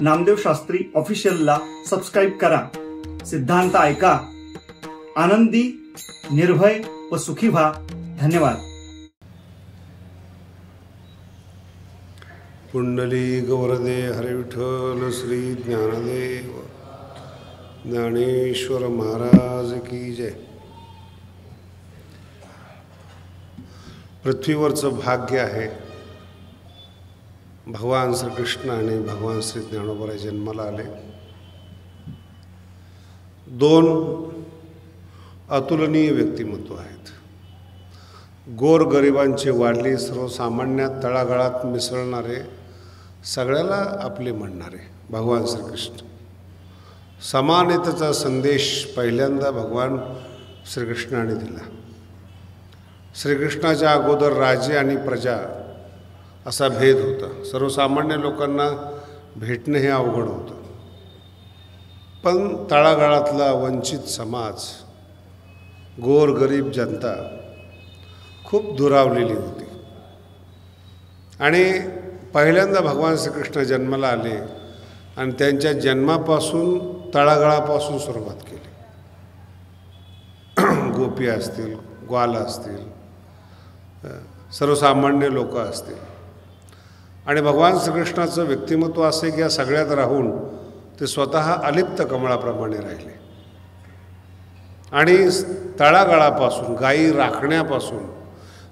Namdev Shastri ऑफिशियलला subscribe करा. सिद्धांत ऐका, आनंदी, निर्भय व सुखी व्हा. धन्यवाद. पुंडलिक वरदे हरे विठ्ठल श्री ज्ञानदेव ज्ञानेश्वर महाराज की जय. पृथ्वीवरचं भाग्य आहे भगवान श्रीकृष्ण आणि भगवान श्री ज्ञानोबा जन्माला आले. दोन अतुलनीय व्यक्तिमत्व आहेत. गोरगरिबांचे वाढले, सर्वसामान्यात तळागाळात मिसळणारे, सगळ्याला आपले म्हणणारे भगवान श्रीकृष्ण. समानतेचा संदेश पहिल्यांदा भगवान श्रीकृष्णाने दिला. श्रीकृष्णाच्या अगोदर राजे आणि प्रजा असा भेद होता. सर्वसामान्य लोकांना भेटणं हे अवघड होतं. पण तळागाळातला वंचित समाज, गोरगरीब जनता खूप दुरावलेली होती. आणि पहिल्यांदा भगवान श्रीकृष्ण जन्माला आले आणि त्यांच्या जन्मापासून तळागाळापासून सुरुवात केली. गोपी असतील, ग्वाल असतील, सर्वसामान्य लोक असतील. आणि भगवान श्रीकृष्णाचं व्यक्तिमत्व असे की या सगळ्यात राहून ते स्वतः अलिप्त कमळाप्रमाणे राहिले. आणि तळागाळापासून, गायी राखण्यापासून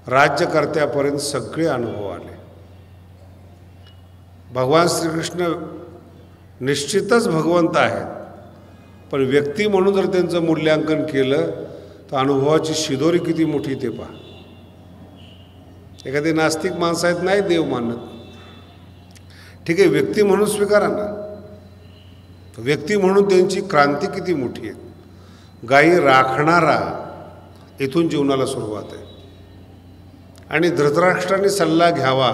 राज्यकर्त्यापर्यंत सगळे अनुभव आले. भगवान श्रीकृष्ण निश्चितच भगवंत आहेत, पण व्यक्ती म्हणून जर त्यांचं मूल्यांकन केलं तर अनुभवाची शिदोरी किती मोठी ते पहा. एखादी नास्तिक माणसं आहेत, नाही देव मानत, ठीक आहे, व्यक्ती म्हणून स्वीकारा ना. व्यक्ती म्हणून त्यांची क्रांती किती मोठी आहे. गायी राखणारा, इथून जीवनाला सुरुवात आहे. आणि धृतराष्ट्राने सल्ला घ्यावा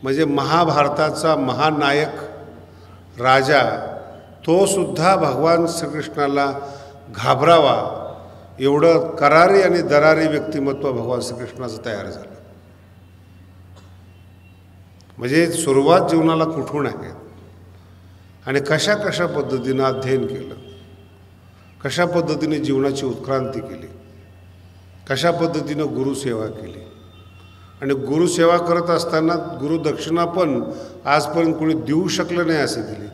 म्हणजे महाभारताचा महानायक राजा तो सुद्धा भगवान श्रीकृष्णाला घाबरावा एवढं करारी आणि दरारी व्यक्तिमत्व भगवान श्रीकृष्णाचं तयार झालं. म्हणजे सुरुवात जीवनाला कुठून आहे आणि कशा कशा पद्धतीनं अध्ययन केलं, कशा पद्धतीने जीवनाची उत्क्रांती केली, कशा पद्धतीनं गुरुसेवा केली. आणि गुरुसेवा करत असताना गुरुदक्षिणा पण आजपर्यंत कोणी देऊ शकलं नाही असे दिली.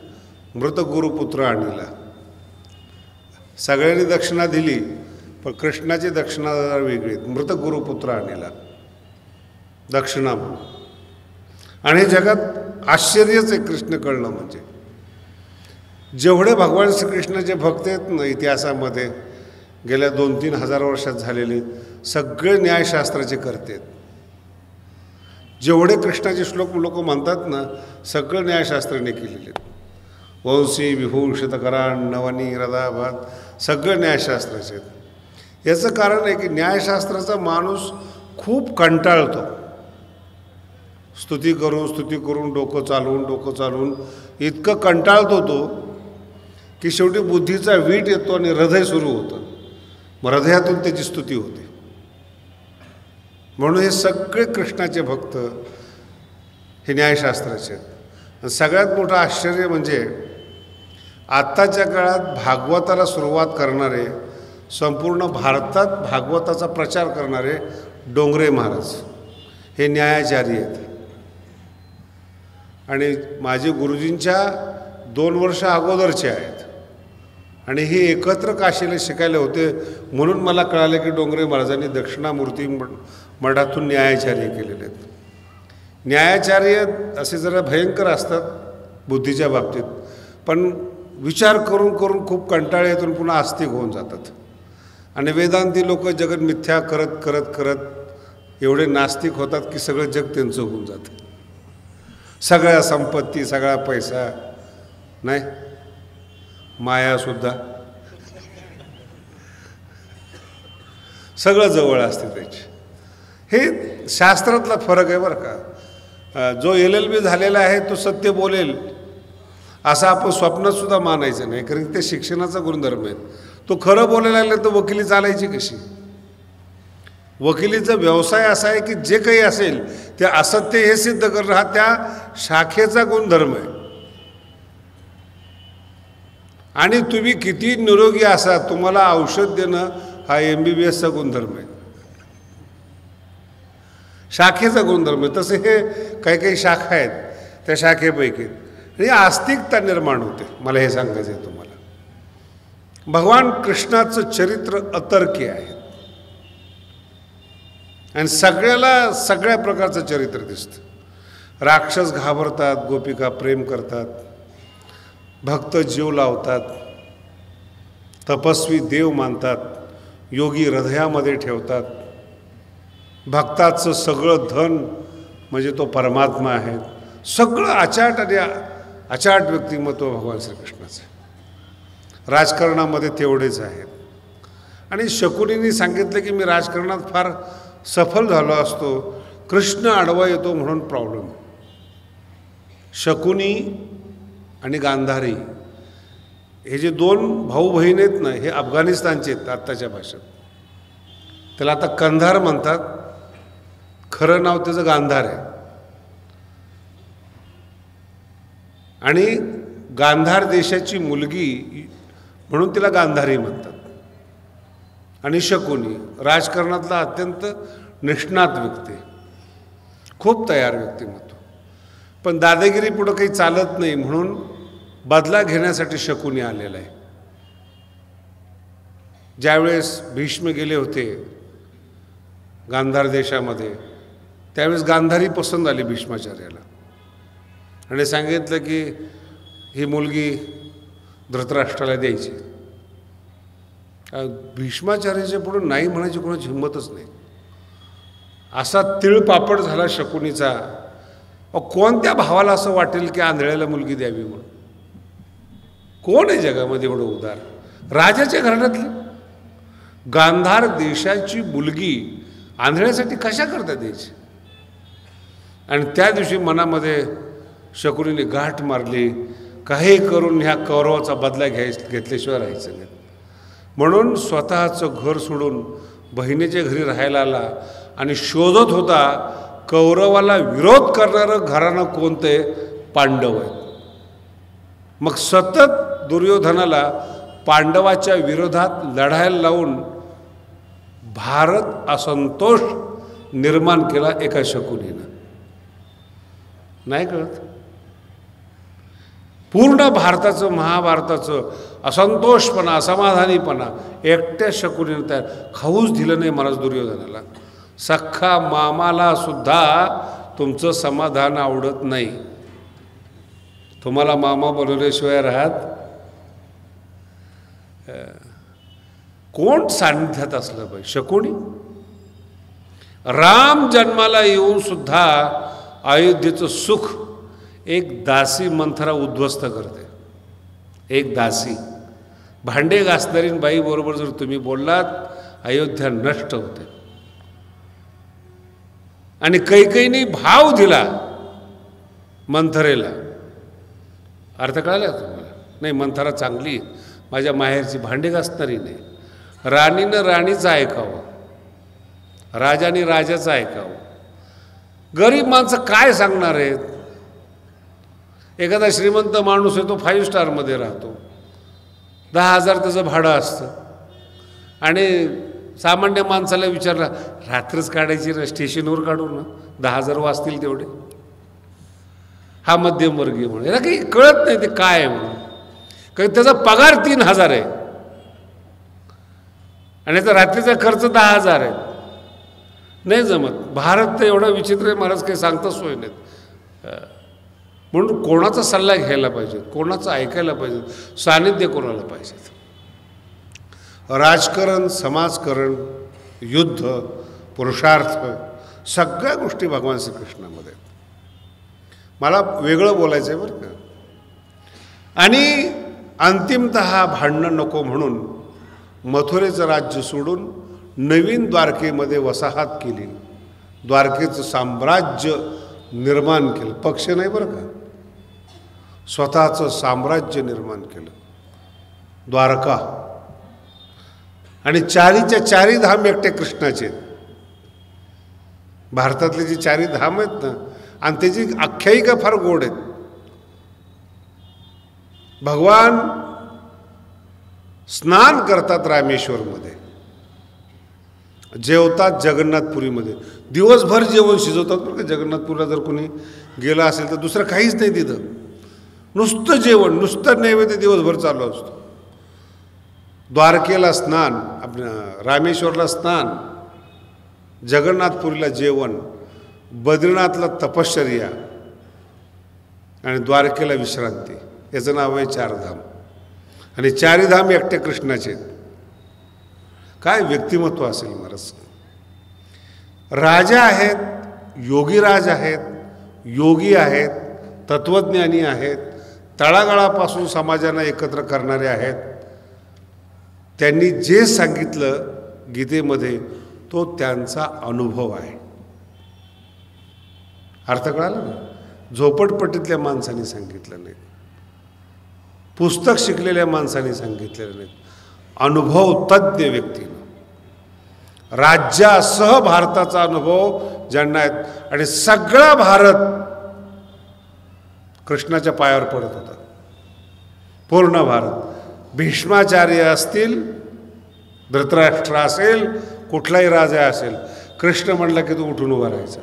मृत गुरुपुत्र आणीला, सगळ्यांनी दक्षिणा दिली, पण कृष्णाची दक्षिणा जरा वेगळी. मृत गुरुपुत्र आणीला दक्षिणा म्हणून. आणि जगात आश्चर्यच आहे कृष्ण कळणं म्हणजे. जेवढे भगवान श्रीकृष्णाचे भक्त आहेत ना इतिहासामध्ये गेल्या 2-3 हजार वर्षात झालेले, सगळे न्यायशास्त्राचे करते आहेत. जेवढे कृष्णाचे श्लोक लोक म्हणतात ना, सगळं न्यायशास्त्राने केलेले आहेत. वंशी, विभूषित, कराण, नवनी, रदाभात सगळे न्यायशास्त्राचे आहेत. याचं कारण आहे की न्यायशास्त्राचा माणूस खूप कंटाळतो. स्तुती करून डोकं चालवून इतकं कंटाळतो तो की शेवटी बुद्धीचा वीट येतो आणि हृदय सुरू होतं. मग हृदयातून त्याची स्तुती होते. म्हणून हे सगळे कृष्णाचे भक्त हे न्यायशास्त्राचे आहेत. सगळ्यात मोठं आश्चर्य म्हणजे आत्ताच्या काळात भागवताला सुरुवात करणारे, संपूर्ण भारतात भागवताचा प्रचार करणारे डोंगरे महाराज हे न्यायाचारी आहेत. आणि माझे गुरुजींच्या 2 वर्ष अगोदरचे आहेत. आणि हे एकत्र काशीला शिकायला होते. म्हणून मला कळालं की डोंगरे महाराजांनी दक्षिणामूर्ती मठातून न्यायाचार्य केलेले आहेत. न्यायाचार्य असे जरा भयंकर असतात बुद्धीच्या बाबतीत, पण विचार करून खूप कंटाळे येतून पुन्हा आस्तिक होऊन जातात. आणि वेदांती लोक जगत मिथ्या करत एवढे नास्तिक होतात की सगळं जग त्यांचं होऊन जातं. सगळ्या संपत्ती, सगळा पैसा नाही, मायासुद्धा सगळं जवळ असते त्याची. हे शास्त्रातला फरक आहे बरं का. जो LLB झालेला आहे तो सत्य बोलेल असं आपण स्वप्नातसुद्धा मानायचं नाही, कारण ते शिक्षणाचा गुणधर्म आहे. तो खरं बोलायला लागलं तर वकिली चालायची कशी. वकिलीचा व्यवसाय असा आहे की जे काही असेल ते असत्य हे सिद्ध करणं हा त्या शाखेचा गुणधर्म आहे. आणि तुम्ही किती निरोगी असा, तुम्हाला औषध देणं हा MBBSचा गुणधर्म आहे, शाखेचा गुणधर्म आहे. तसे हे काही काही शाखा आहेत, त्या शाखेपैकी आणि आस्तिकता निर्माण होते. मला हे सांगायचं आहे तुम्हाला, भगवान कृष्णाचं चरित्र अतर्क्य आहे आणि सगळ्याला सगळ्या प्रकारचं चरित्र दिसतं. राक्षस घाबरतात, गोपिका प्रेम करतात, भक्त जीव लावतात, तपस्वी देव मानतात, योगी हृदयामध्ये ठेवतात. भक्ताचं सगळं धन म्हणजे तो परमात्मा आहे. सगळं अचाट आणि अचाट व्यक्तिमत्व भगवान श्रीकृष्णाचं आहे. राजकारणामध्ये तेवढेच आहेत. आणि शकुनींनी सांगितलं की मी राजकारणात फार सफल झालो असतो, कृष्ण आडवा येतो म्हणून प्रॉब्लेम. शकुनी आणि गांधारी हे जे दोन भाऊ बहीण आहेत ना, हे अफगाणिस्तानचे आहेत आत्ताच्या भाषेत. त्याला आता कंधार म्हणतात, खरं नाव त्याचं गांधार आहे. आणि गांधार देशाची मुलगी म्हणून तिला गांधारी म्हणतात. आणि शकुनी राजकारणातला अत्यंत निष्णात व्यक्ती, खूप तयार व्यक्तिमत्व. पण दादागिरी पुढं काही चालत नाही म्हणून बदला घेण्यासाठी शकुनी आलेला आहे. ज्यावेळेस भीष्म गेले होते गांधार देशामध्ये, त्यावेळेस गांधारी पसंत आली भीष्माचार्याला आणि सांगितलं की ही मुलगी धृतराष्ट्राला द्यायची. भीष्माचार्याच्या पुढे नाही म्हणायची कोणाची हिंमतच नाही. असा तिळपापड झाला शकुनीचा. कोणत्या भावाला असं वाटेल की आंधळ्याला मुलगी द्यावी म्हणून? कोण आहे जगामध्ये एवढं उदार? राजाच्या घराण्यातली गांधार देशाची मुलगी आंधळ्यासाठी कशा करता द्यायची? आणि त्या दिवशी मनामध्ये शकुनीने गाठ मारली, काही करून ह्या कौरवाचा बदला घेतल्याशिवाय राहायचं नाही. म्हणून स्वतःचं घर सोडून बहिणीच्या घरी राहायला आला आणि शोधत होता कौरवाला विरोध करणारं घराणं कोणतं आहे? पांडव आहेत. मग सतत दुर्योधनाला पांडवाच्या विरोधात लढायला लावून भारत असंतोष निर्माण केला एका शकुनीनं. नाही कळत? पूर्ण भारताचं, महाभारताचं असंतोषपणा, असमाधानीपणा एकट्या शकुनीनं तयार. खाऊच दिलं नाही महाराज दुर्योधनाला. सख्खा मामाला सुद्धा तुमचं समाधान आवडत नाही. तुम्हाला मामा बोलवल्याशिवाय राहत? कोण सान्निध्यात असलं पाहिजे? शकुनी. राम जन्माला येऊन सुद्धा अयोध्येचं सुख एक दासी मंथरा उद्ध्वस्त करते. एक दासी भांडे घासणारी बाई बरोबर जर तुम्ही बोललात, अयोध्या नष्ट होते. आणि कैकेयीने भाव दिला मंथरेला. अर्थ कळाला तुम्हाला? नाही, मंथरा चांगली, माझ्या माहेरची, भांडे घासणारी नाही. राणीनं राणीचं ऐकावं, राजाने राजाचं ऐकावं. गरीब माणसं काय सांगणार आहेत? एखादा श्रीमंत माणूस आहे, तो 5 स्टारमध्ये राहतो, 10,000 त्याचं भाडं असतं. आणि सामान्य माणसाला विचारला, रात्रच काढायची ना, स्टेशनवर काढू ना, 10,000 वाचतील तेवढे. हा मध्यमवर्गीय म्हणून याला काही कळत नाही ते काय आहे म्हणून. काही त्याचा पगार 3,000 आहे आणि त्याचा रात्रीचा खर्च 10,000 आहे. नाही जमत. भारत तर एवढा विचित्र आहे महाराज, काही सांगता सोय नाहीत. म्हणून कोणाचा सल्ला घ्यायला पाहिजे, कोणाचं ऐकायला पाहिजे, सानिध्य कोणाला पाहिजे. राजकारण, समाजकारण, युद्ध, पुरुषार्थ, सगळ्या गोष्टी भगवान श्रीकृष्णामध्ये. मला वेगळं बोलायचं आहे बरं का. आणि अंतिमतः भांडणं नको म्हणून मथुरेचं राज्य सोडून नवीन द्वारकेमध्ये वसाहत केली. द्वारकेचं साम्राज्य निर्माण केलं. पक्ष नाही बरं का, स्वतःचं साम्राज्य निर्माण केलं. द्वारका. आणि चारीच्या चारी धाम एकटे कृष्णाचे आहेत. भारतातले जे चारी धाम आहेत ना, आणि त्याची आख्यायिका फार गोड आहेत. भगवान स्नान करतात रामेश्वरमध्ये, जेवतात जगन्नाथपुरीमध्ये, दिवसभर जेवण शिजवतात. बरं का, जगन्नाथपूरला जर कोणी गेला असेल तर दुसरं काहीच नाही तिथं, नुसतं जेवण, नुसतं नैवेद्य दिवसभर चालू असतो. द्वारकेला स्नान, आपल्या रामेश्वरला स्नान, जगन्नाथपुरीला जेवण, बद्रीनाथला तपश्चर्या आणि द्वारकेला विश्रांती. याचं नाव आहे चारधाम. आणि चारी धाम एकट्या कृष्णाचे. काय व्यक्तिमत्व असेल महाराज. राजा आहेत, योगीराज आहेत, योगी आहेत, तत्वज्ञानी आहेत, तळागाळापासून समाजांना एकत्र करणारे आहेत. त्यांनी जे सांगितलं गीतेमध्ये तो त्यांचा अनुभव आहे. अर्थ कळाला ना. झोपडपट्टीतल्या माणसांनी सांगितलं नाही, पुस्तक शिकलेल्या माणसांनी सांगितलेलं नाही, अनुभव तज्ज्ञ व्यक्तीनं, राज्यासह भारताचा अनुभव ज्यांना आहेत. आणि सगळा भारत कृष्णाच्या पायावर पडत होता, पूर्ण भारत. भीष्माचार्य असतील, धृतराष्ट्र असेल, कुठलाही राजा असेल, कृष्ण म्हणलं की तू उठून उभा राहायचा.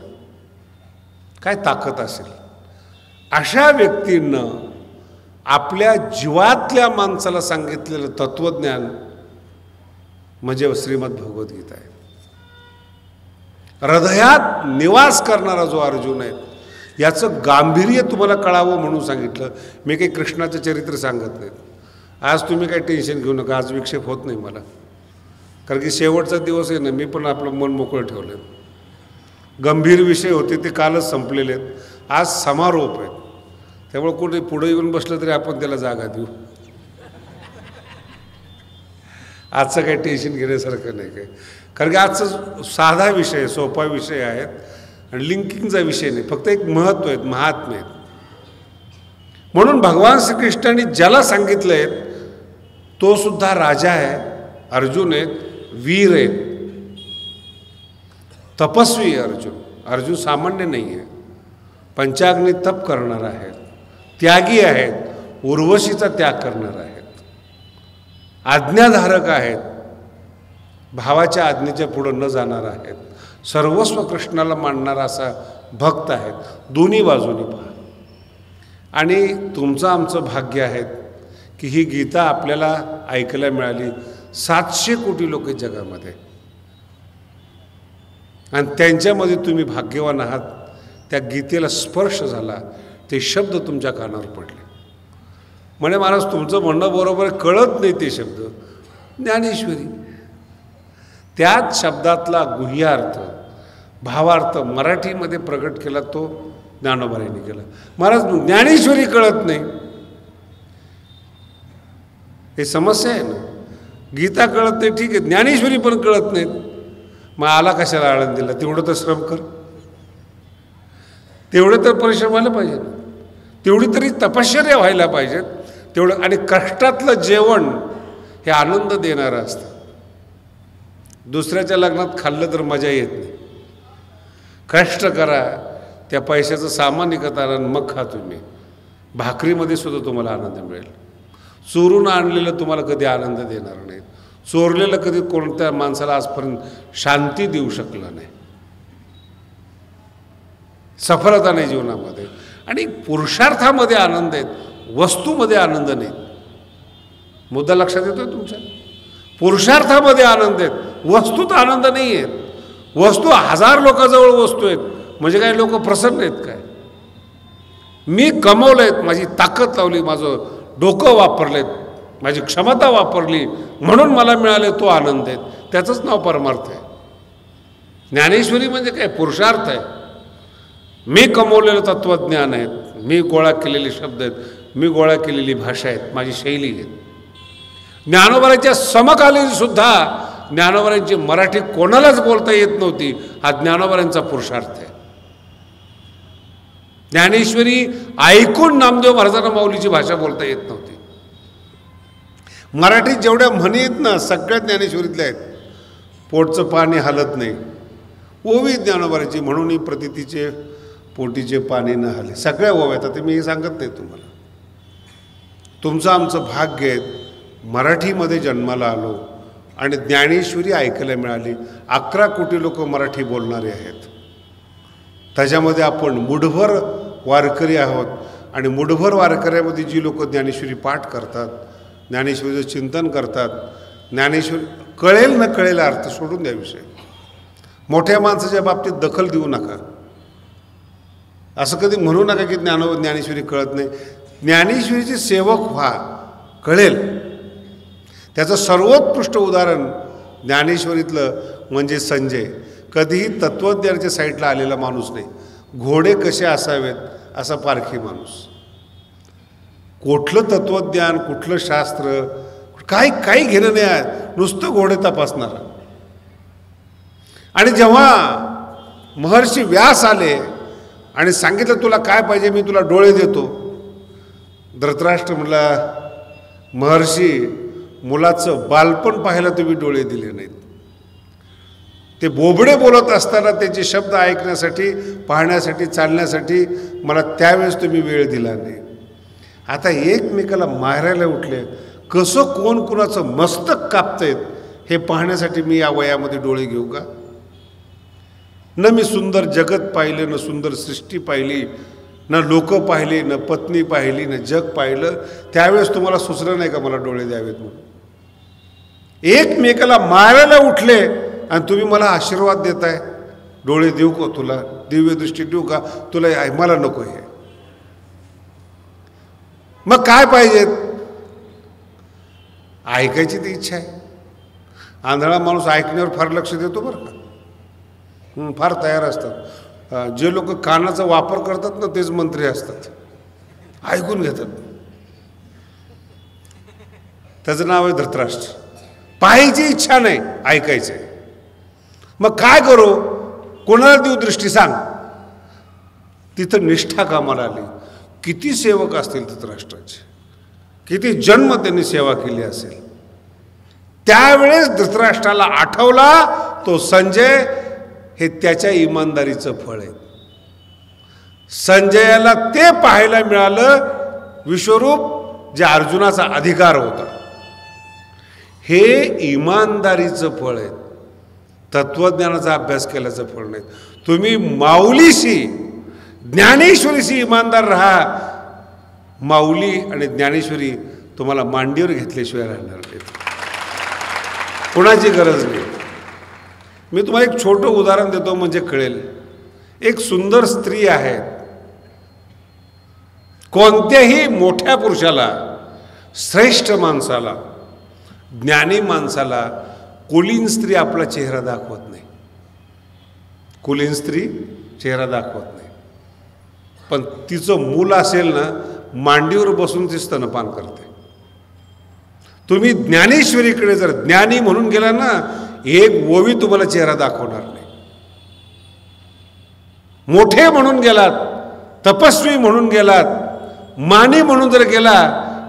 काय ताकद असेल. अशा व्यक्तींनं आपल्या जीवातल्या माणसाला सांगितलेलं तत्वज्ञान म्हणजे श्रीमद भगवद्गीता आहे. हृदयात निवास करणारा जो अर्जुन आहे, याचं गांभीर्य तुम्हाला कळावं म्हणून सांगितलं. मी काही कृष्णाचं चरित्र सांगत नाही. आज तुम्ही काही टेन्शन घेऊ नका, आज विक्षेप होत नाही मला, कारण की शेवटचा दिवस आहे ना. मी पण आपलं मन मोकळं ठेवलं. गंभीर विषय होते ते कालच संपलेले आहेत, आज समारोप आहेत. त्यामुळे कोणी पुढे येऊन बसलं तरी आपण त्याला जागा देऊ. आजचं काही टेन्शन घेण्यासारखं नाही काय, कारण की आजचा साधा विषय, सोपा विषय आहेत आणि लिंकिंगचा विषय नाही, फक्त एक महत्त्व आहेत, महात्म्य आहेत. म्हणून भगवान श्रीकृष्णांनी ज्याला सांगितलं आहे तो सुद्धा राजा आहे, अर्जुन आहेत, वीर आहेत, तपस्वी अर्जुन. अर्जुन सामान्य नाही आहे, पंचाग्नी तप करणार आहेत, त्यागी आहेत, उर्वशीचा त्याग करणार आहेत, आज्ञाधारक आहेत, भावाच्या आज्ञेच्या पुढं न जाणार आहेत, सर्वस्व कृष्णाला मानणारा असा भक्त आहेत. दोन्ही बाजूनी पहा. आणि तुमचं आमचं भाग्य आहे की ही गीता आपल्याला ऐकायला मिळाली. 700 कोटी लोक आहेत जगामध्ये आणि त्यांच्यामध्ये तुम्ही भाग्यवान आहात. त्या गीतेला स्पर्श झाला, ते शब्द तुमच्या कानावर पडले. म्हणे महाराज तुमचं म्हणणं बरोबर कळत नाही ते शब्द. ज्ञानेश्वरी, त्याच शब्दातला गुह्यार्थ, भावार्थ मराठीमध्ये प्रकट केला तो ज्ञानोबांनी केला. महाराज ज्ञानेश्वरी कळत नाही, हे समस्या आहे ना. गीता कळत नाही ठीक आहे, ज्ञानेश्वरी पण कळत नाहीत. मग आला कशाला आळंदीला? तेवढं तर श्रम कर, तेवढं तर परिश्रम व्हायला पाहिजे, तेवढी तरी तपश्चर्या व्हायला पाहिजेत तेवढं. आणि कष्टातलं जेवण हे आनंद देणारं असतं. दुसऱ्याच्या लग्नात खाल्लं तर मजा येत नाही. कष्ट करा, त्या पैशाचं सामान विकत आणा, मग खा तुम्ही. भाकरीमध्ये सुद्धा तुम्हाला आनंद मिळेल. चोरून आणलेलं तुम्हाला कधी आनंद देणार नाही. चोरलेलं कधी कोणत्या माणसाला आजपर्यंत शांती देऊ शकलं नाही, सफलता नाही जीवनामध्ये. आणि पुरुषार्थामध्ये आनंद आहेत, वस्तूमध्ये आनंद नाही. मुद्दा लक्षात येतोय तुमच्या? पुरुषार्थामध्ये आनंद आहेत, वस्तूत आनंद नाही आहेत. वस्तू 1000 लोकांजवळ वस्तू आहेत, म्हणजे काय लोक प्रसन्न आहेत काय? मी कमवलेत, माझी ताकद लावली, माझं डोकं वापरलेत, माझी क्षमता वापरली म्हणून मला मिळाले, तो आनंद आहे. त्याचंच नाव परमार्थ आहे. ज्ञानेश्वरी म्हणजे काय? पुरुषार्थ आहे. मी कमवलेलं तत्वज्ञान आहेत, मी गोळा केलेले शब्द आहेत, मी गोळा केलेली भाषा आहेत, माझी शैली आहे. ज्ञानोबांच्या समकालीन सुद्धा ज्ञानोबांची मराठी कोणालाच बोलता येत नव्हती. हा ज्ञानोबांचा पुरुषार्थ आहे. ज्ञानेश्वरी ऐकून नामदेव महाराजांना माऊलीची भाषा बोलता येत नव्हती. मराठीत जेवढ्या म्हणी आहेत ना, सगळ्या ज्ञानेश्वरीतल्या आहेत. पोटचं पाणी हालत नाही, ओवी ज्ञानोबाची, म्हणून प्रतितीचे पोटीचे पाणी न हाले, सगळ्या ओव्यात. आता मी हे सांगत नाही तुम्हाला. तुमचं आमचं भाग्य आहे, मराठीमध्ये जन्माला आलो आणि ज्ञानेश्वरी ऐकायला मिळाली. 11 कोटी लोक मराठी बोलणारे आहेत. त्याच्यामध्ये आपण मुठभर वारकरी आहोत आणि मुठभर वारकऱ्यामध्ये जी लोक ज्ञानेश्वरी पाठ करतात, ज्ञानेश्वरीचं चिंतन करतात, ज्ञानेश्वरी कळेल न कळेल अर्थ सोडून द्या विषय. मोठ्या माणसाच्या बाबतीत दखल देऊ नका. असं कधी म्हणू नका की ज्ञानेश्वरी कळत नाही. ज्ञानेश्वरीचे सेवक व्हा, कळेल. त्याचं सर्वोत्कृष्ट उदाहरण ज्ञानेश्वरीतलं म्हणजे संजय. कधीही तत्त्वज्ञानाच्या साईडला आलेला माणूस नाही. घोडे कसे असावेत असा पारखी माणूस. कुठलं तत्त्वज्ञान, कुठलं शास्त्र, काही घेणं नाही आहे, नुसतं घोडे तपासणार. आणि जेव्हा महर्षी व्यास आले आणि सांगितलं तुला काय पाहिजे, मी तुला डोळे देतो. धृतराष्ट्र म्हटला, महर्षी मुलाचं बालपण पाहायला तुम्ही डोळे दिले नाहीत. ते बोबडे बोलत असताना त्याचे शब्द ऐकण्यासाठी, पाहण्यासाठी, चालण्यासाठी मला त्यावेळेस तुम्ही वेळ दिला नाही. आता एकमेकाला मारायला उठले. कसं कोण कुणाचं मस्तक कापतायत हे पाहण्यासाठी मी या वयामध्ये डोळे घेऊ का? न मी सुंदर जगत पाहिले, न सुंदर सृष्टी पाहिली, न लोक पाहिले, न पत्नी पाहिली, न जग पाहिलं. त्यावेळेस तुम्हाला सुचलं नाही का मला डोळे द्यावेत म्हणून? एकमेकाला मारायला उठले आणि तुम्ही मला आशीर्वाद देताय. डोळे देऊ का तुला, दिव्य दृष्टी देऊ का तुला? मला नको हे. मग काय पाहिजेत? ऐकायची ती इच्छा आहे. आंधळा माणूस ऐकण्यावर फार लक्ष देतो बरं का, फार तयार असतात. जे लोक कानाचा वापर करतात ना तेच मंत्री असतात, ऐकून घेतात. त्याचं नाव आहे धृतराष्ट्र. पाहायची इच्छा नाही, ऐकायचंय. मग काय करू? कोणाला देऊ दृष्टी सांग? तिथं निष्ठा कामाला आली. किती सेवक असतील धृतराष्ट्राचे, किती जन्म त्यांनी सेवा केली असेल. त्यावेळेस धृतराष्ट्राला आठवला तो संजय हे त्याच्या इमानदारीचं फळ आहे. संजयाला ते पाहायला मिळालं विश्वरूप जे अर्जुनाचा अधिकार होता. हे इमानदारीचं फळ आहे, तत्वज्ञानाचा अभ्यास केल्याचं फळ नाही. तुम्ही माऊलीशी, ज्ञानेश्वरीशी इमानदार राहा. माऊली आणि ज्ञानेश्वरी तुम्हाला मांडीवर घेतल्याशिवाय राहणार नाहीत. कोणाची गरज नाही. मी तुम्हाला एक छोटं उदाहरण देतो म्हणजे कळेल. एक सुंदर स्त्री आहे. कोणत्याही मोठ्या पुरुषाला, श्रेष्ठ माणसाला, ज्ञानी माणसाला कुलीन स्त्री आपला चेहरा दाखवत नाही. कुलीन स्त्री चेहरा दाखवत नाही. पण तिचं मूल असेल ना, मांडीवर बसून ती स्तनपान करते. तुम्ही ज्ञानेश्वरीकडे जर ज्ञानी म्हणून गेला ना, एक ओवी तुम्हाला चेहरा दाखवणार नाही. मोठे म्हणून गेलात, तपस्वी म्हणून गेलात, मानी म्हणून जर गेला,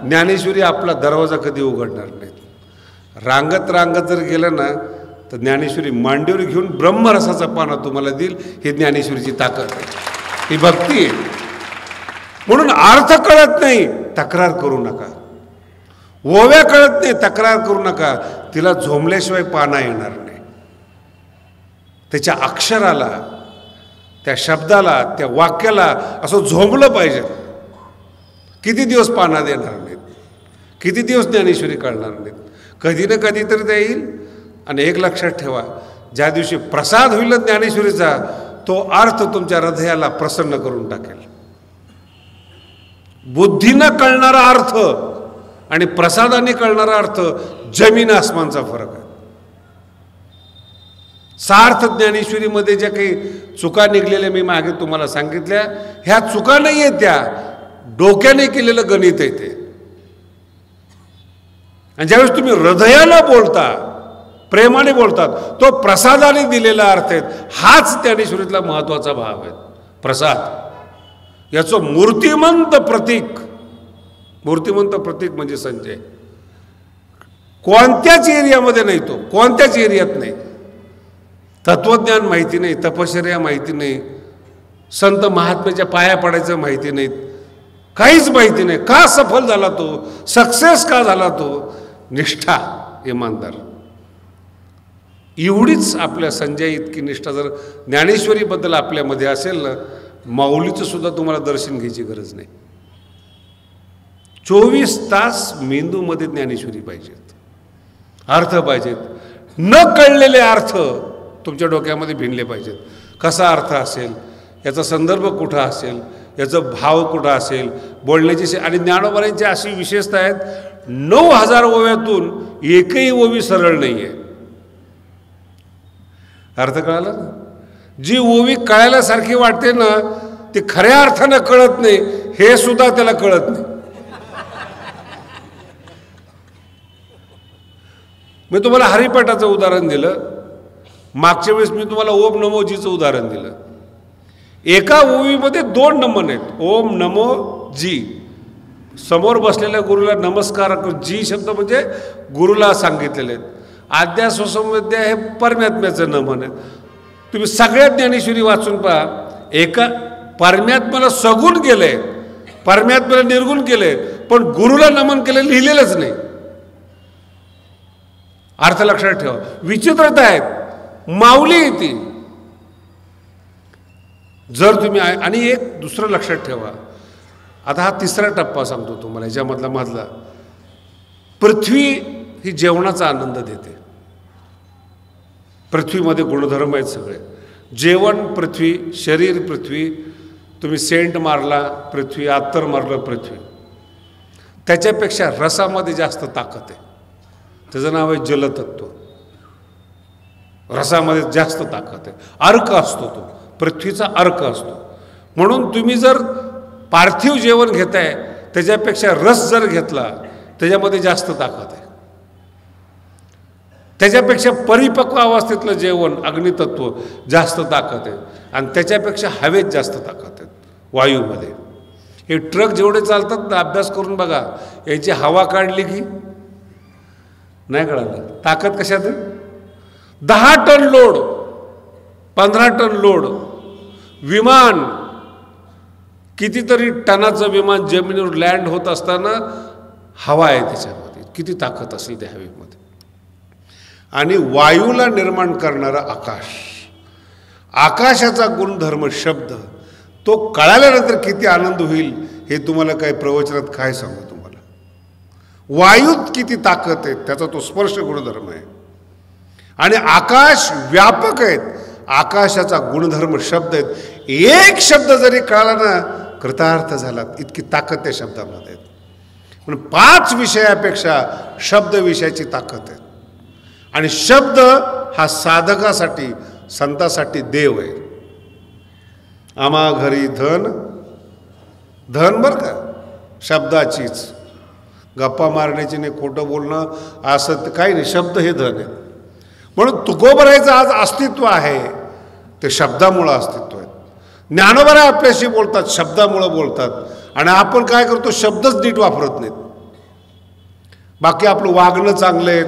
ज्ञानेश्वरी आपला दरवाजा कधी उघडणार नाही. रांगत रांगत जर गेलं ना तर ज्ञानेश्वरी मांडीवर घेऊन ब्रह्मरसाचा पाना तुम्हाला देईल. ही ज्ञानेश्वरीची ताकद आहे, ही भक्ती आहे. म्हणून अर्थ कळत नाही तक्रार करू नका. ओव्या कळत नाही तक्रार करू नका. तिला झोंबल्याशिवाय पाना येणार नाही. त्याच्या अक्षराला, त्या शब्दाला, त्या वाक्याला असं झोंबलं पाहिजे. किती दिवस पाना देणार नाहीत, किती दिवस ज्ञानेश्वरी कळणार नाहीत. कधी ना कधी तरी ते येईल. आणि एक लक्षात ठेवा, ज्या दिवशी प्रसाद होईल ज्ञानेश्वरीचा, तो अर्थ तुमच्या हृदयाला प्रसन्न करून टाकेल. बुद्धीनं कळणारा अर्थ आणि प्रसादाने कळणारा अर्थ जमीन आसमानचा फरक आहे. सार्थ ज्ञानेश्वरीमध्ये ज्या काही चुका निघलेल्या मी मागे तुम्हाला सांगितल्या, ह्या चुका नाही आहेत, त्या डोक्याने केलेलं गणित आहे ते. आणि ज्यावेळेस तुम्ही हृदयाला बोलता, प्रेमाने बोलतात, तो प्रसादाने दिलेला अर्थ आहे. हाच ज्ञानेश्वरीतला महत्वाचा भाव आहे. प्रसाद याचं मूर्तिमंत प्रतीक. मूर्तिमंत प्रतीक म्हणजे संजय. कोणत्याच एरियामध्ये नाही, तो कोणत्याच एरियात नाही. तत्वज्ञान माहिती नाही, तपश्चर्या माहिती नाही, संत महात्म्याच्या पाया पडायचं माहिती नाहीत, काहीच माहिती नाही. का सफल झाला तो, सक्सेस का झाला तो, निष्ठा, इमानदार, एवढीच आपल्या संजय इतकी निष्ठा जर ज्ञानेश्वरीबद्दल आपल्यामध्ये असेल ना, माऊलीचं सुद्धा तुम्हाला दर्शन घ्यायची गरज नाही. 24 तास मेंदूमध्ये ज्ञानेश्वरी पाहिजेत, अर्थ पाहिजेत, न कळलेले अर्थ तुमच्या डोक्यामध्ये भिनले पाहिजेत. कसा अर्थ असेल, याचा संदर्भ कुठं असेल, याचं भाव कुठं असेल, बोलण्याची. आणि ज्ञानोबांची अशी विशेषता आहेत, 9000 ओव्यातून एकही ओवी सरळ नाही आहे. अर्थ कळाला ना? जी ओवी कळायलासारखी वाटते ना, ती खऱ्या अर्थानं कळत नाही, हे सुद्धा त्याला कळत नाही. मी तुम्हाला हरिपाठाचं उदाहरण दिलं, मागच्या वेळेस मी तुम्हाला ओम नमोजीचं उदाहरण दिलं. एका ओवीमध्ये 2 नमन आहेत. ओम नमो जी, समोर बसलेल्या गुरुला नमस्कार. जी शब्द म्हणजे गुरुला सांगितलेले आहेत. आद्या स्वसंविद्या हे परमात्म्याचं नमन आहे. तुम्ही सगळ्या ज्ञानेश्वरी वाचून पहा, एका परमात्म्याला सगुण केलंय, परमात्म्याला निर्गुण केलंय, पण गुरुला नमन केलं लिहिलेलंच नाही. अर्थ लक्षात ठेवा. विचित्रता आहेत, माऊली येते जर तुम्ही. आणि एक दुसरं लक्षात ठेवा, आता हा तिसरा टप्पा सांगतो तुम्हाला याच्यामधला. पृथ्वी ही जेवणाचा आनंद देते. पृथ्वीमध्ये गुणधर्म आहेत सगळे. जेवण पृथ्वी, शरीर पृथ्वी, तुम्ही सेंट मारला पृथ्वी, अत्तर मारलं पृथ्वी. त्याच्यापेक्षा रसामध्ये जास्त ताकद आहे. त्याचं नाव आहे जलतत्व. रसामध्ये जास्त ताकद आहे, अर्क असतो तो, पृथ्वीचा अर्क असतो. म्हणून तुम्ही जर पार्थिव जेवण घेताय, त्याच्यापेक्षा रस जर घेतला, त्याच्यामध्ये जास्त ताकद आहे. त्याच्यापेक्षा परिपक्व अवस्थेतलं जेवण, अग्नितत्व, जास्त ताकद आहे. आणि त्याच्यापेक्षा हवेत जास्त ताकद आहे, वायूमध्ये. हे ट्रक जेवढे चालतात ना, अभ्यास करून बघा, याची हवा काढली की नाही कळालं ताकद कशात आहे. 10 टन लोड, 15 टन लोड, विमान कितीतरी टनाचं विमान जमिनीवर लँड होत असताना हवा आहे त्याच्यामध्ये, किती ताकद असेल त्या हवेमध्ये. आणि वायूला निर्माण करणारा आकाश, आकाशाचा गुणधर्म शब्द, तो कळाल्यानंतर किती आनंद होईल हे तुम्हाला काही प्रवचनात काय सांगू तुम्हाला. वायूत किती ताकद आहे, त्याचा तो स्पर्श गुणधर्म आहे. आणि आकाश व्यापक आहेत, आकाशाचा गुणधर्म शब्द आहेत. एक शब्द जरी कळाला ना, कृतार्थ झाला, इतकी ताकद त्या शब्दामध्ये. पण 5 विषयापेक्षा शब्द विषयाची ताकद आहे. आणि शब्द हा साधकासाठी, संतासाठी देव आहे. आम्हा घरी धन, धन बरं का, शब्दाचीच. गप्पा मारण्याची नाही, खोटं बोलणं असं काही नाही, शब्द हे धन आहे. म्हणून तुकोबरायचं आज अस्तित्व आहे ते शब्दामुळं अस्तित्व आहे. ज्ञानोबा आपल्याशी बोलतात, शब्दामुळं बोलतात. आणि आपण काय करतो, शब्दच नीट वापरत नाहीत. बाकी आपलं वागणं चांगलं आहे,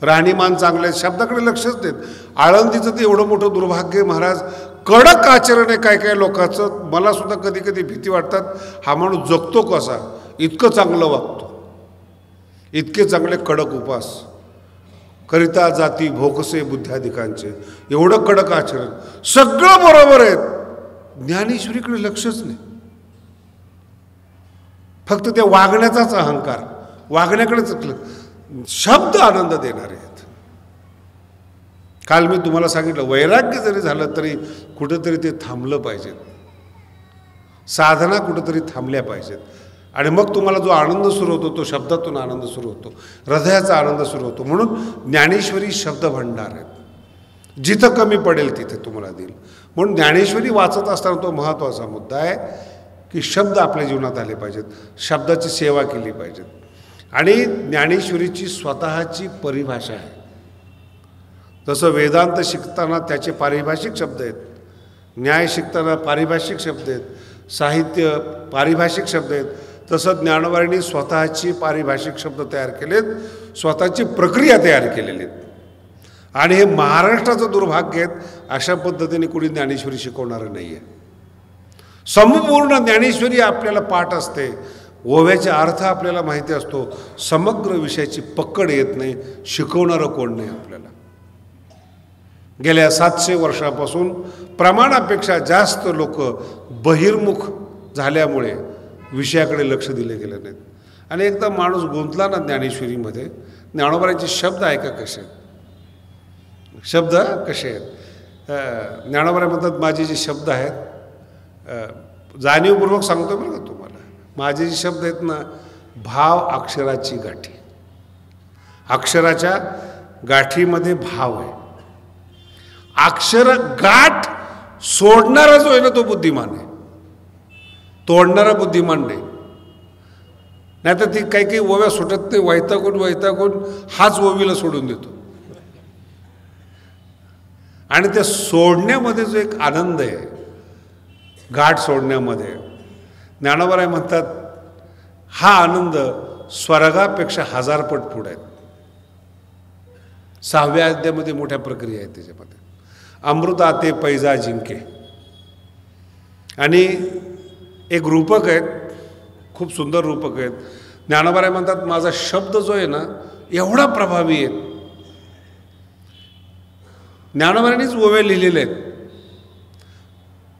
राहणीमान चांगलं आहे, शब्दाकडे लक्षच देत. आळंदीचं ते एवढं मोठं दुर्भाग्य महाराज, कडक आचरण आहे काय काय लोकांचं. मला सुद्धा कधी कधी भीती वाटतात, हा माणूस जगतो कसा, इतकं चांगलं वागतो, इतके चांगले कडक उपास करिता जाती भोकसे बुद्ध्याधिकांचे, एवढं कडक आचरण, सगळं बरोबर आहे, ज्ञानेश्वरीकडे लक्षच नाही. फक्त त्या वागण्याचाच अहंकार, वागण्याकडेच. शब्द आनंद देणारे आहेत. काल मी तुम्हाला सांगितलं, वैराग्य जरी झालं तरी कुठेतरी ते थांबलं पाहिजे, साधना कुठेतरी थांबल्या पाहिजेत. आणि मग तुम्हाला जो आनंद सुरू होतो, तो शब्दातून आनंद सुरू होतो, हृदयाचा आनंद सुरू होतो. म्हणून ज्ञानेश्वरी शब्द भंडार आहेत, जिथं कमी पडेल तिथे तुम्हाला देईल. म्हणून ज्ञानेश्वरी वाचत असताना तो महत्त्वाचा मुद्दा आहे की शब्द आपल्या जीवनात आले पाहिजेत, शब्दाची सेवा केली पाहिजेत. आणि ज्ञानेश्वरीची स्वतःची परिभाषा आहे. जसं वेदांत शिकताना त्याचे पारिभाषिक शब्द आहेत, न्याय शिकताना पारिभाषिक शब्द आहेत, साहित्य पारिभाषिक शब्द आहेत, तसं ज्ञानोबांनी स्वतःची पारिभाषिक शब्द तयार केलेत, स्वतःची प्रक्रिया तयार केलेली आहेत. आणि हे महाराष्ट्राचं दुर्भाग्य आहे, अशा पद्धतीने कुणी ज्ञानेश्वरी शिकवणारं नाही आहे. संपूर्ण ज्ञानेश्वरी आपल्याला पाठ असते, ओव्याचा अर्थ आपल्याला माहिती असतो, समग्र विषयाची पकड येत नाही, शिकवणारं कोण नाही आपल्याला. गेल्या 700 वर्षापासून प्रमाणापेक्षा जास्त लोक बहिर्मुख झाल्यामुळे विषयाकडे लक्ष दिले गेले नाहीत. आणि एकदा माणूस गुंतला ना ज्ञानेश्वरीमध्ये, ज्ञानोबारांचे शब्द ऐका कसे आहेत, शब्द कसे आहेत. ज्ञानोबा म्हणतात माझे जे शब्द आहेत, जाणीवपूर्वक सांगतो बरं का तुम्हाला, माझे जे शब्द आहेत ना, भाव अक्षराची गाठी, अक्षराच्या गाठीमध्ये भाव आहे. अक्षर गाठ सोडणारा जो आहे ना तो बुद्धिमान आहे, तोडणारा बुद्धिमान नाही. नाहीतर ती काही काही ओव्या सुटत नाही, वैतागून हाच ओवीला सोडून देतो. आणि त्या सोडण्यामध्ये जो एक आनंद आहे, गाठ सोडण्यामध्ये, ज्ञानोबा म्हणतात हा आनंद स्वर्गापेक्षा 1000 पट पुढे आहे. 6व्या अध्यायामध्ये मोठ्या प्रक्रिया आहेत त्याच्यामध्ये. अमृताते पैजा जिंके, आणि एक रूपक आहेत, खूप सुंदर रूपक आहेत. ज्ञानोबा म्हणतात माझा शब्द जो आहे ना एवढा प्रभावी आहे. ज्ञानोबांनीच ओवे लिहिलेले आहेत.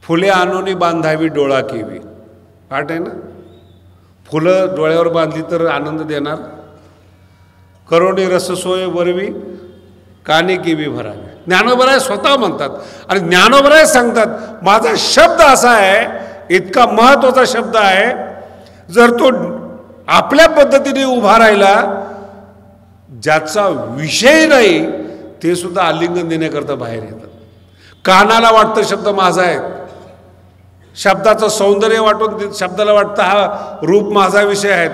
फुले आणून बांधावी डोळा केवी, पाठ आहे ना. फुलं डोळ्यावर बांधली तर आनंद देणार. करोनी रससोय वरवी काने केवी भरावी, ज्ञानोबा स्वतः म्हणतात. आणि ज्ञानोबा सांगतात माझा शब्द असा आहे, इतका महत्वाचा शब्द आहे, जर तो आपल्या पद्धतीने उभा राहिला, ज्याचा विषय नाही ते सुद्धा आलिंगन देण्याकरता बाहेर येतात. कानाला वाटतं शब्द माझा आहे, शब्दाचं सौंदर्य वाटून शब्दाला वाटतं हा रूप माझा विषय आहे.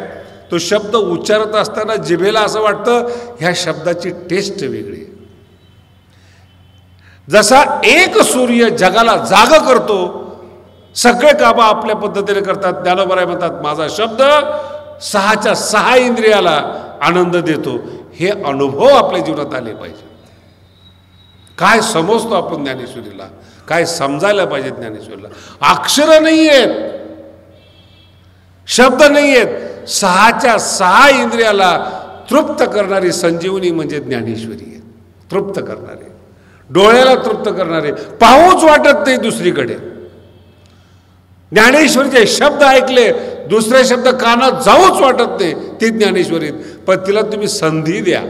तो शब्द उच्चारत असताना जिभेला असं वाटतं ह्या शब्दाची टेस्ट वेगळी. जसा एक सूर्य जगाला जाग करतो, सगळे कामं आपल्या पद्धतीने करतात. ज्ञानोबा म्हणतात माझा शब्द 6च्या 6 इंद्रियाला आनंद देतो. हे अनुभव आपल्या जीवनात आले पाहिजे. काय समजतो आपण ज्ञानेश्वरीला, काय समजायला पाहिजे ज्ञानेश्वरीला. अक्षर नाही आहेत, शब्द नाही आहेत, 6च्या 6 इंद्रियाला तृप्त करणारी संजीवनी म्हणजे ज्ञानेश्वरी आहे. तृप्त करणारे, डोळ्याला तृप्त करणारे, पाहूच वाटत नाही दुसरीकडे. ज्ञानेश्वरीचे शब्द ऐकले, दुसरे शब्द कानात जाऊच वाटत नाही, ती ज्ञानेश्वरी. पण तिला तुम्ही संधी द्या,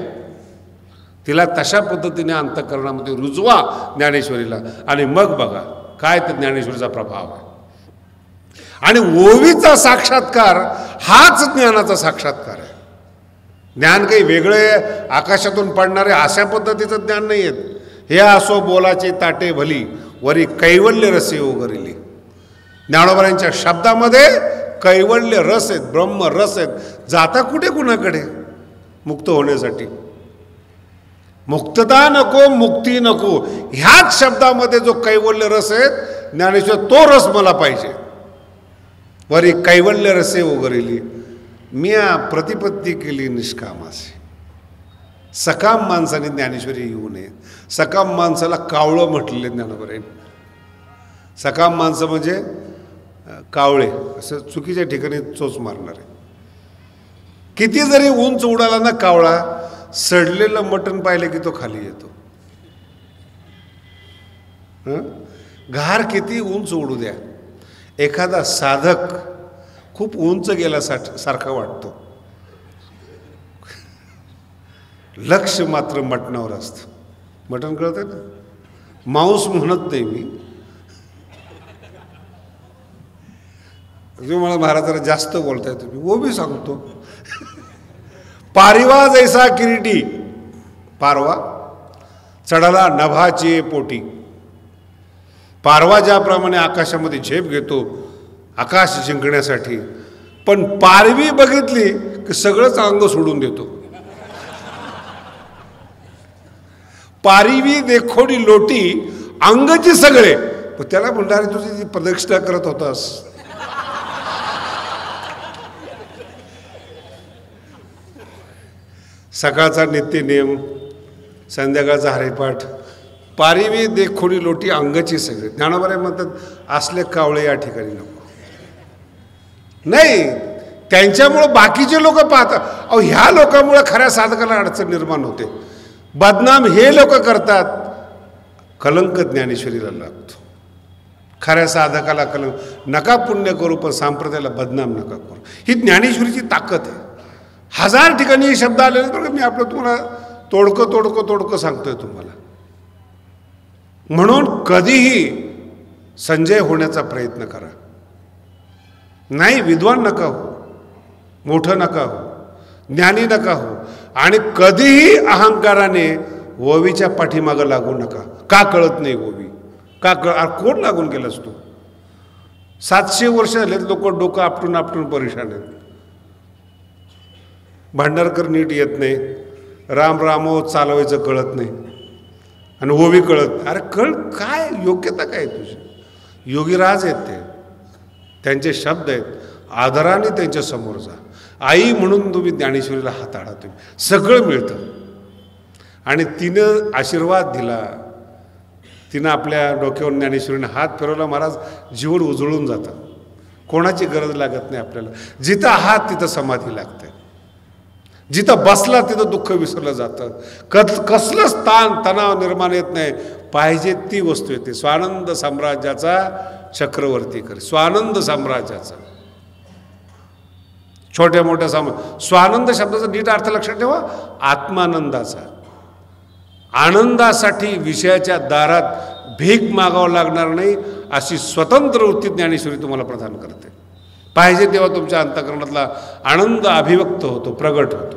तिला तशा पद्धतीने अंतःकरणामध्ये रुजवा ज्ञानेश्वरीला, आणि मग बघा काय ते ज्ञानेश्वरीचा प्रभाव आहे. आणि ओवीचा साक्षात्कार हाच ज्ञानाचा साक्षात्कार आहे. ज्ञान काही वेगळे आकाशातून पडणारे अशा पद्धतीचं ज्ञान नाही आहेत. हे असो बोलाचे ताटे भली, वरी कैवल्य रसे ओगरिली. ज्ञानोबांच्या शब्दामध्ये कैवल्य रस आहेत, ब्रह्म रस आहेत. जाता कुठे कुणाकडे मुक्त होण्यासाठी? मुक्तता नको, मुक्ती नको, ह्याच शब्दामध्ये जो कैवल्य रस आहे ज्ञानेश्वर, तो रस मला पाहिजे. वरी कैवल्य रसे ओगरिली, मिया प्रतिपत्ती केली निष्कामासे. सकाम माणसाने ज्ञानेश्वरी येऊ नये. सकाम माणसाला कावळं म्हटलेले ज्ञानोबा. सकाम माणसं म्हणजे कावळे, असं चुकीच्या ठिकाणी चोच मारणारे. किती जरी उंच उडाला ना कावळा, सडलेलं मटण पाहिलं की तो खाली येतो. घार किती उंच उडू द्या, एखादा साधक खूप उंच गेल्यासारखा वाटतो, लक्ष मात्र मटणावर असतं. मटण कळतं ना, मांस म्हणत नाही मी. मला महाराजांना जास्त बोलताय तुम्ही, वो भी सांगतो. पारिवा जैसा किरीटी, पारवा चढाला नभाचे पोटी. पारवा ज्याप्रमाणे आकाशामध्ये झेप घेतो आकाश जिंकण्यासाठी, पण पारवी बघितली की सगळंच अंग सोडून देतो. पारवी देखोडी लोटी, अंगची सगळे. पण त्याला म्हणणारे तुझी जी प्रदक्षिणा करत होतास, सकाळचा नित्यनेम, संध्याकाळचा हरिपाठ, पारिवी देखोडी लोटी, अंगची सगळे. ज्ञानोबा म्हणतात असले कावळे या ठिकाणी नको. नाही, त्यांच्यामुळं बाकीचे लोक पाहतात. अहो, ह्या लोकांमुळे खऱ्या साधकाला अडचण निर्माण होते. बदनाम हे लोक करतात, कलंक ज्ञानेश्वरीला लागतो. खऱ्या साधकाला कलंक. नका पुण्य करू पण संप्रदायाला बदनाम नका करू. ही ज्ञानेश्वरीची ताकद आहे. 1000 ठिकाणी हे शब्द आलेले बरं. मी आपलं तुम्हाला तोडकं सांगतोय तुम्हाला. म्हणून कधीही संजय होण्याचा प्रयत्न करा. नाही, विद्वान नका हो, मोठं नका हो, ज्ञानी नका हो, आणि कधीही अहंकाराने ओवीच्या पाठीमागं लागू नका. का कळत नाही ओवी? का कोण लागून गेलास तू? 700 वर्ष झाले लोक डोकं आपटून परेशान आहेत. भांडारकर नीट येत नाही, राम चालवायचं कळत नाही, आणि ओवी कळत. अरे काय योग्यता काय तुझी? योगीराज आहेत ते, त्यांचे शब्द आहेत. आदराने त्यांच्या समोर जा. आई म्हणून तुम्ही ज्ञानेश्वरीला हाताळा. तुम्ही सगळं मिळतं. आणि तिनं आशीर्वाद दिला. तिनं आपल्या डोक्यावर ज्ञानेश्वरीने हात फिरवला. महाराज, जीवन उजळून जातं. कोणाची गरज लागत नाही आपल्याला. जिथं आहात तिथं समाधी लागते. जिथं बसला तिथं दुःख विसरलं जातं. कसलंच तणाव निर्माण येत नाही. पाहिजे ती वस्तू येते. स्वानंद साम्राज्याचा चक्रवर्ती कर. स्वानंद साम्राज्याचा, छोट्या मोठ्या स्वानंद शब्दाचा नीट अर्थ लक्षात ठेवा. आत्मानंदाचा. आनंदासाठी विषयाच्या दारात भीक मागावं लागणार नाही अशी स्वतंत्र वृत्ती ज्ञानेश्वरी तुम्हाला प्रदान करते. पाहिजे तेव्हा तुमच्या अंतःकरणातला आनंद अभिव्यक्त होतो, प्रगट होतो.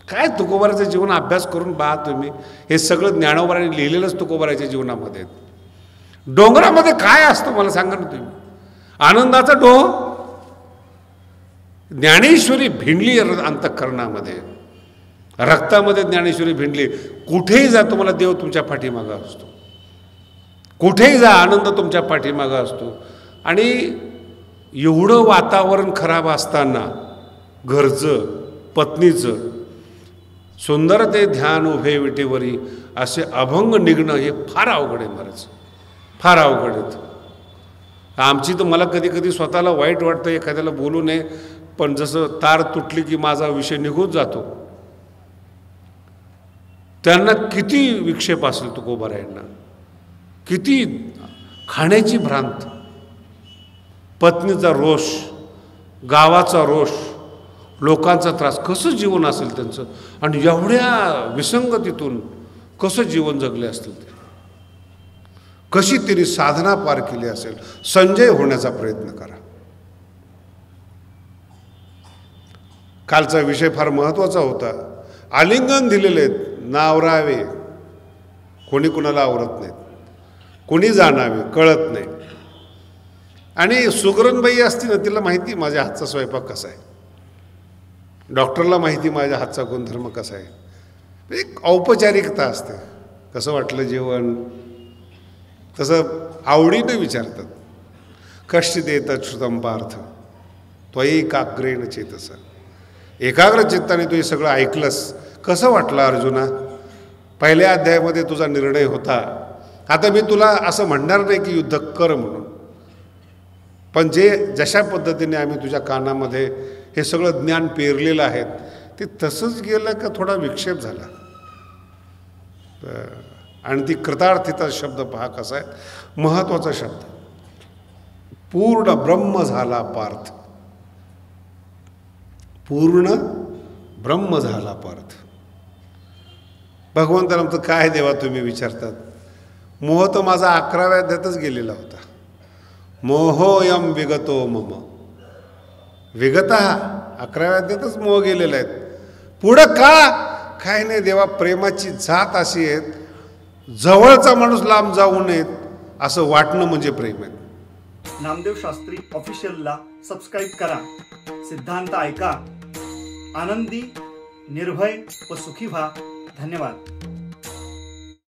काय तुकोबाराचं जीवन अभ्यास करून पहा तुम्ही. हे सगळं ज्ञानोबाराने लिहिलेलंच तुकोबाराच्या जीवनामध्ये. डोंगरामध्ये काय असतं मला सांगा ना तुम्ही? आनंदाचा डोह. ज्ञानेश्वरी भिंडली अंतःकरणामध्ये, रक्तामध्ये ज्ञानेश्वरी भिंडली. कुठेही जा तुम्हाला देव तुमच्या पाठीमागा असतो. कुठेही जा आनंद तुमच्या पाठीमागा असतो. आणि एवढं वातावरण खराब असताना घरचं, पत्नीचं, सुंदर ते ध्यान उभे विटेवरी असे अभंग निघणं हे फार अवघड आहे. महाराज, फार अवघड आहेत. आमची तर मला कधी कधी स्वतःला वाईट वाटतं एखाद्याला बोलू नये, पण जसं तार तुटली की माझा विषय निघून जातो. त्यांना किती विक्षेप असेल तुकोबारायांना, किती खाण्याची भ्रांत, पत्नीचा रोष, गावाचा रोष, लोकांचा त्रास, कसं जीवन असेल त्यांचं. आणि एवढ्या विसंगतीतून कसं जीवन जगले असतील ते, कशी त्यांनी साधना पार केली असेल. संजय होण्याचा प्रयत्न करा. कालचा विषय फार महत्त्वाचा होता. आलिंगन दिलेले आहेत, नावरावे. कोणी कुणाला आवरत नाहीत, कोणी जाणावे कळत नाही. आणि सुगरणबाई असती ना, तिला माहिती माझ्या हातचा स्वयंपाक कसा आहे. डॉक्टरला माहिती माझ्या हातचा गुणधर्म कसा आहे. एक औपचारिकता असते. कसं वाटलं जेवण, तसं आवडीनं विचारतात. कष्ट देतात श्रुतम पार्थ त्वयी एकाग्रेण चेतस. एकाग्र चित्ताने तू हे सगळं ऐकलंस, कसं वाटलं अर्जुना? पहिल्या अध्यायामध्ये तुझा निर्णय होता. आता मी तुला असं म्हणणार नाही की युद्ध कर म्हणून, पण जशा पद्धतीने आम्ही तुझ्या कानामध्ये हे सगळं ज्ञान पेरलेलं आहे ते तसंच गेलं का थोडा विक्षेप झाला. आणि ती कृतार्थिता शब्द पहा कसा आहे, महत्त्वाचा शब्द. पूर्ण ब्रह्म झाला पार्थ. पूर्ण ब्रह्म झाला पार्थ. भगवंताला तर काय देवा तुम्ही विचारतात. मोह तर माझा 11व्या अध्यायातच गेलेला होता. मोहोयम विगतो मम. विगता 11व्या अध्यायातच मोह गेलेला आहे. पुढं का काय नाही देवा. प्रेमाची जात अशी आहे, जवळचा माणूस लांब जाऊ नयेत असं वाटणं म्हणजे प्रेम आहे. नामदेव शास्त्री ऑफिशियलला सबस्क्राईब करा. सिद्धांत ऐका. आनंदी, निर्भय व सुखी व्हा. धन्यवाद.